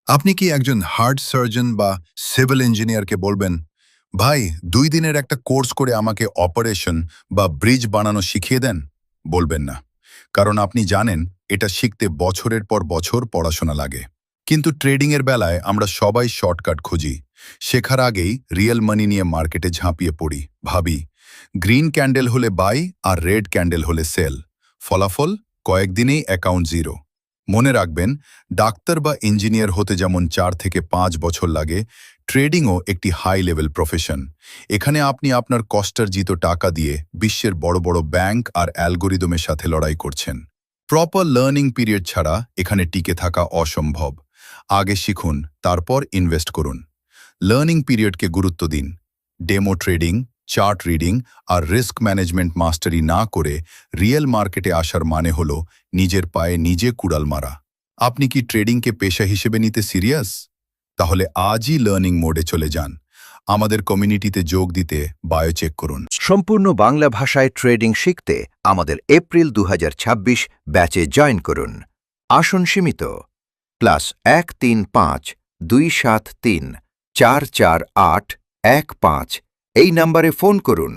আপনি কি একজন হার্ট সার্জন বা সিভিল ইঞ্জিনিয়ারকে বলবেন, ভাই 2 দিনের একটা কোর্স করে আমাকে অপারেশন বা ব্রিজ বানানো শিখিয়ে দেন? বলবেন না, কারণ আপনি জানেন এটা শিখতে বছরের পর বছর পড়াশোনা লাগে। কিন্তু ট্রেডিংয়ের বেলায় আমরা সবাই শর্টকাট খুঁজি। শেখার আগেই রিয়েল মানি নিয়ে মার্কেটে ঝাঁপিয়ে পড়ি, ভাবি গ্রিন ক্যান্ডেল হলে বাই আর রেড ক্যান্ডেল হলে সেল। ফলাফল কয়েকদিনেই অ্যাকাউন্ট জিরো। মনে রাখবেন, ডাক্তার বা ইঞ্জিনিয়ার হতে যেমন 4 থেকে 5 বছর লাগে, ট্রেডিংও একটি হাই লেভেল প্রফেশন। এখানে আপনি আপনার কষ্টার্জিত টাকা দিয়ে বিশ্বের বড় বড় ব্যাংক আর অ্যালগোরিদমের সাথে লড়াই করছেন। প্রপার লার্নিং পিরিয়ড ছাড়া এখানে টিকে থাকা অসম্ভব। আগে শিখুন, তারপর ইনভেস্ট করুন। লার্নিং পিরিয়ডকে গুরুত্ব দিন। ডেমো ট্রেডিং, চার্ট রিডিং আর রিস্ক ম্যানেজমেন্ট মাস্টারি না করে রিয়েল মার্কেটে আসার মানে হলো নিজের পায়ে নিজে কুড়াল মারা। আপনি কি ট্রেডিংকে পেশা হিসেবে নিতে সিরিয়াস? তাহলে আজই লার্নিং মোডে চলে যান। আমাদের কমিউনিটিতে যোগ দিতে বায়ো চেক করুন। সম্পূর্ণ বাংলা ভাষায় ট্রেডিং শিখতে আমাদের এপ্রিল 2026 ব্যাচে জয়েন করুন। আসন সীমিত। +135-273-448-15 এই নম্বরে ফোন করুন।